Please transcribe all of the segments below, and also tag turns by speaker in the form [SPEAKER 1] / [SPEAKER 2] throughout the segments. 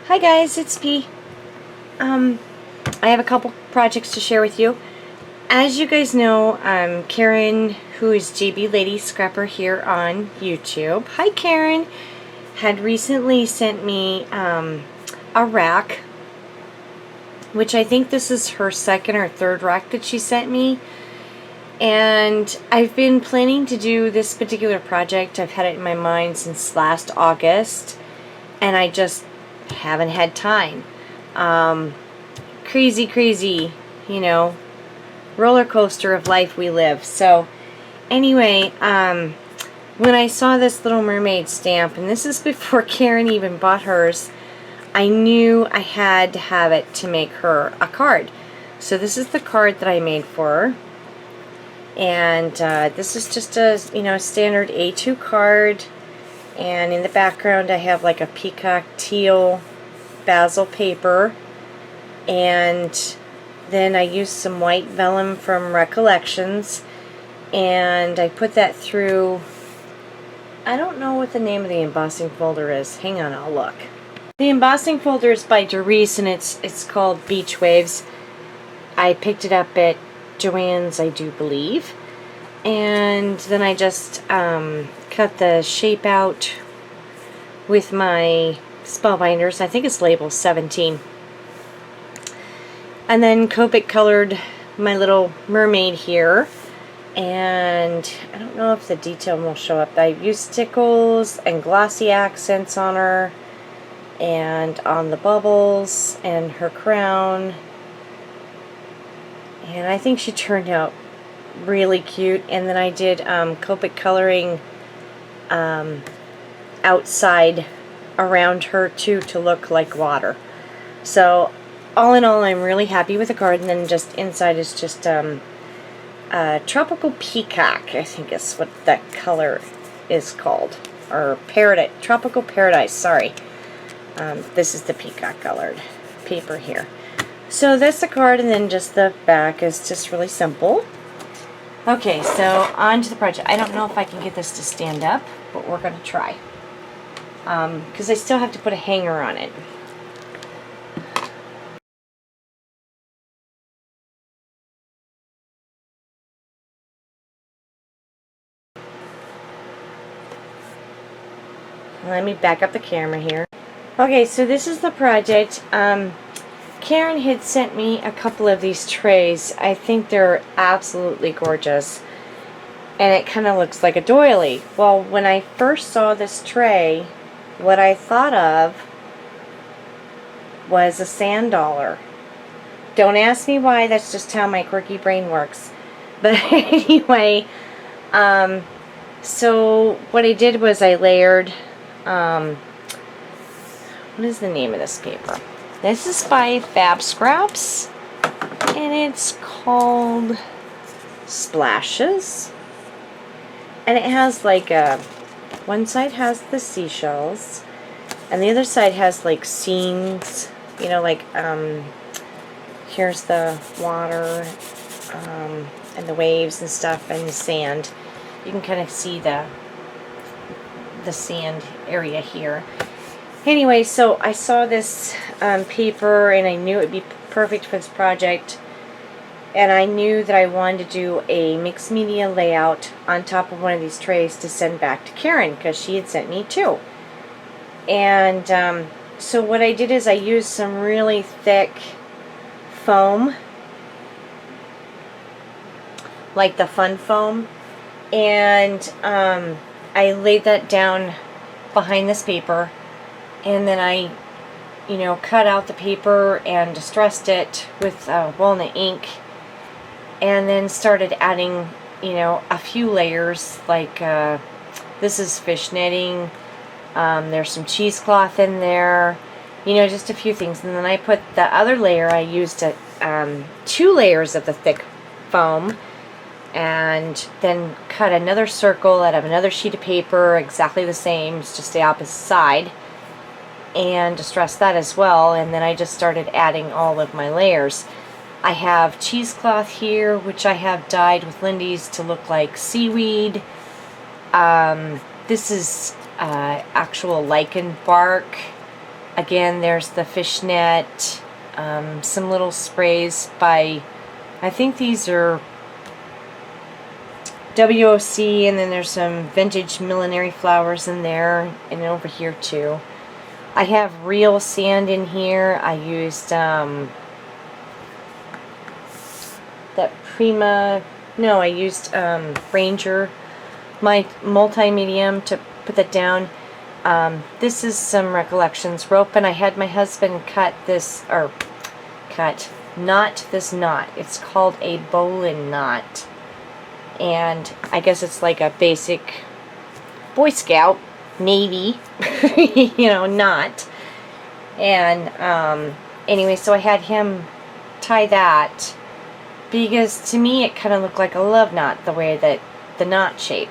[SPEAKER 1] Hi guys, it's P. I have a couple projects to share with you. As you guys know, Karen, who is JBLDY Scrapper here on YouTube. Hi Karen! Had recently sent me a rack, which I think this is her second or third rack that she sent me. And I've been planning to do this particular project. I've had it in my mind since last August, and I just haven't had time. Crazy, you know, roller coaster of life we live. So anyway, when I saw this little mermaid stamp, and this is before Karen even bought hers, I knew I had to have it to make her a card. So this is the card that I made for her. And this is just a, standard A2 card. And in the background I have like a peacock teal basil paper. And then I used some white vellum from Recollections. And I put that through, I don't know what the name of the embossing folder is. Hang on, I'll look. The embossing folder is by Doris, and it's called Beach Waves. I picked it up at Joann's, I do believe, and then I just cut the shape out with my spellbinders. I think it's label 17, and then Copic colored my little mermaid here, and I don't know if the detail will show up. I used stickles and glossy accents on her and on the bubbles and her crown. And I think she turned out really cute. And then I did Copic coloring outside around her too, to look like water. So all in all, I'm really happy with the card. And then just inside is just Tropical Peacock, I think is what that color is called. Or Paradise, Tropical Paradise, sorry. This is the peacock colored paper here. So that's the card, and then just the back is just really simple. Okay, so on to the project. I don't know if I can get this to stand up, but we're going to try. Because I still have to put a hanger on it. Let me back up the camera here. Okay, so this is the project. Karen had sent me a couple of these trays. I think they're absolutely gorgeous. And it kind of looks like a doily. Well, when I first saw this tray, what I thought of was a sand dollar. Don't ask me why, that's just how my quirky brain works. But anyway, so what I did was I layered, what is the name of this paper? This is by Fab Scraps, and it's called Splashes. And it has like one side has the seashells, and the other side has like scenes, like here's the water and the waves and stuff and the sand. You can kind of see the sand area here. Anyway, so I saw this paper, and I knew it would be perfect for this project. And I knew that I wanted to do a mixed media layout on top of one of these trays to send back to Karen, because she had sent me two. And so what I did is I used some really thick foam, like the fun foam, and I laid that down behind this paper. And then I, cut out the paper and distressed it with walnut ink, and then started adding, a few layers, like this is fish netting, there's some cheesecloth in there, just a few things. And then I put the other layer, I used 2 layers of the thick foam, and then cut another circle out of another sheet of paper, exactly the same, it's just the opposite side, and distress that as well. And then I just started adding all of my layers. I have cheesecloth here, which I have dyed with Lindy's to look like seaweed. This is actual lichen bark. Again, there's the fishnet, some little sprays by, I think these are WOC, and then there's some vintage millinery flowers in there, and over here too. I have real sand in here. I used that Prima, no, I used Ranger, my multi-medium, to put that down. This is some Recollections rope, and I had my husband cut this, or knot this knot. It's called a bowline knot. And I guess it's like a basic Boy Scout, Navy, you know, knot. And anyway, so I had him tie that, because to me it kind of looked like a love knot, the way that the knot shape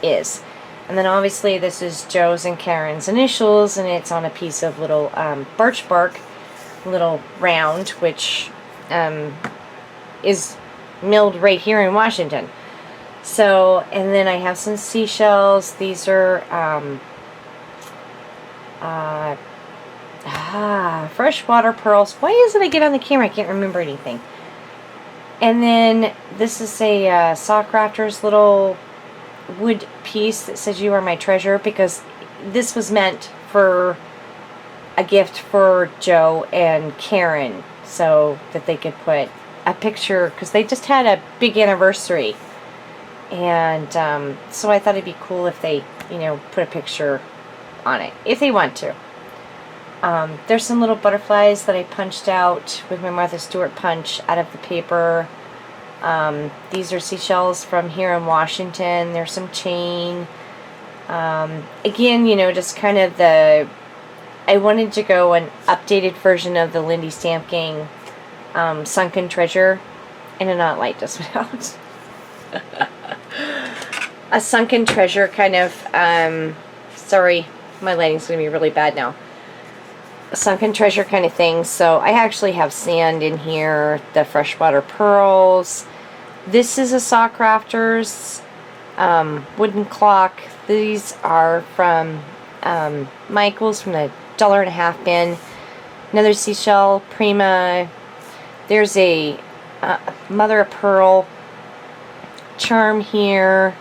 [SPEAKER 1] is. And then obviously this is Joe's and Karen's initials, and it's on a piece of little birch bark, little round, which is milled right here in Washington. So, and then I have some seashells. These are freshwater pearls. Why isn't I get on the camera? I can't remember anything. And then this is a Sock Rafters little wood piece that says "You Are My Treasure," because this was meant for a gift for Joe and Karen, so that they could put a picture, because they just had a big anniversary, and so I thought it'd be cool if they, you know, put a picture on it if they want to. There's some little butterflies that I punched out with my Martha Stewart punch out of the paper. These are seashells from here in Washington. There's some chain. Again, you know, just kind of I wanted to go an updated version of the Lindy Stamp Gang Sunken Treasure, and a not light just went out. A sunken treasure kind of, sorry, my lighting's going to be really bad now. A sunken treasure kind of thing. So I actually have sand in here, the freshwater pearls. This is a Sock Rafters wooden clock. These are from Michael's, from the $1.50 bin. Another seashell, Prima. There's a mother of pearl charm here.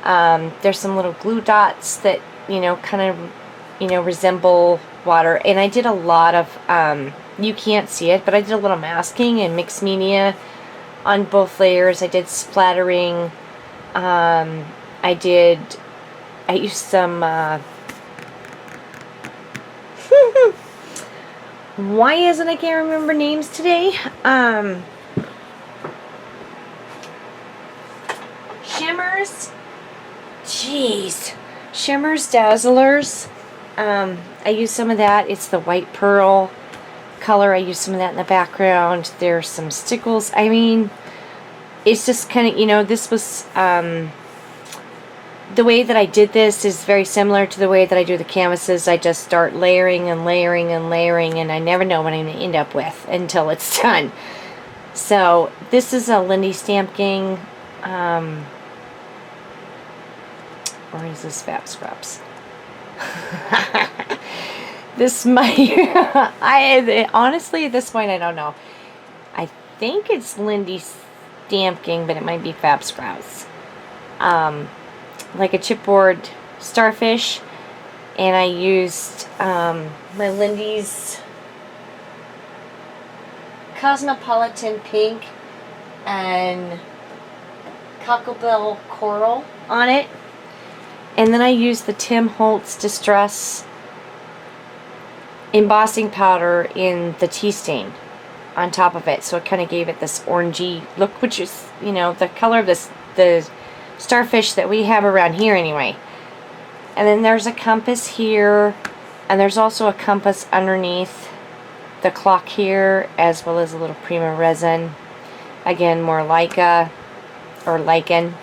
[SPEAKER 1] There's some little glue dots that, you know, kind of, you know, resemble water. And I did a lot of, you can't see it, but I did a little masking and mixed media on both layers. I did splattering. I used some, why isn't I can't remember names today? Shimmers. Jeez. Shimmers, Dazzlers. I use some of that. It's the white pearl color. I use some of that in the background. There's some stickles. I mean, it's just kind of, you know, this was, the way that I did this is very similar to the way that I do the canvases. I just start layering and layering and layering, and I never know what I'm going to end up with until it's done. So this is a Lindy Stamp Gang, or is this Fab Scraps? This might, honestly at this point I don't know. I think it's Lindy Stamp Gang, but it might be Fab Scraps. Like a chipboard starfish, and I used my Lindy's Cosmopolitan Pink and Cocklebill Coral on it, and then I used the Tim Holtz Distress embossing powder in the tea stain on top of it, so it kind of gave it this orangey look, which is, you know, the color of the starfish that we have around here anyway. And then there's a compass here, and there's also a compass underneath the clock here, as well as a little Prima resin. Again, more Leica or lichen.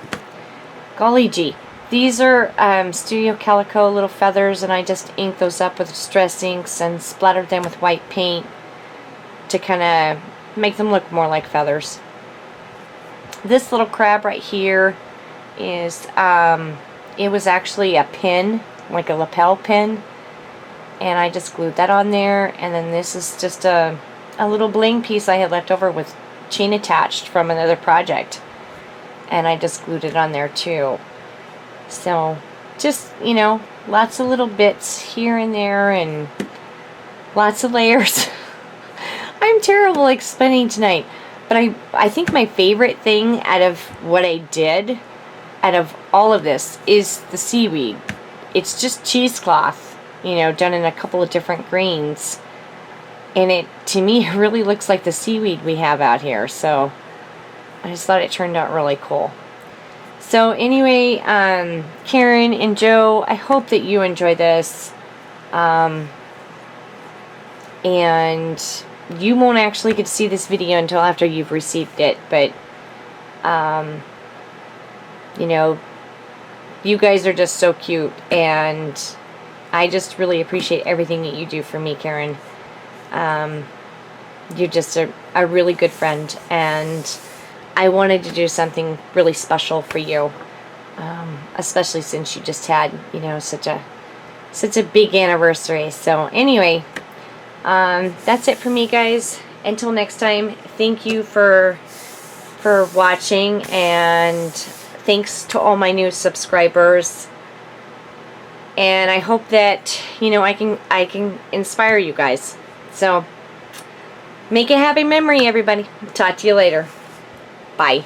[SPEAKER 1] Golly gee. These are Studio Calico little feathers, and I just inked those up with distress inks and splattered them with white paint to kind of make them look more like feathers. This little crab right here is, it was actually a pin, like a lapel pin, and I just glued that on there. And then this is just a little bling piece I had left over with chain attached from another project, and I just glued it on there too. So just, you know, lots of little bits here and there and lots of layers. I'm terrible explaining tonight, but I think my favorite thing out of what I did, out of all of this, is the seaweed. It's just cheesecloth, you know, done in a couple of different greens. And it, to me, really looks like the seaweed we have out here. So I just thought it turned out really cool. So anyway, Karen and Joe, I hope that you enjoy this. And you won't actually get to see this video until after you've received it. But, you know, you guys are just so cute. And I just really appreciate everything that you do for me, Karen. You're just a really good friend, and I wanted to do something really special for you, especially since you just had, you know, such a big anniversary. So anyway, that's it for me, guys. Until next time, thank you for watching, and thanks to all my new subscribers. And I hope that, you know, I can inspire you guys. So, make a happy memory, everybody. Talk to you later. Bye.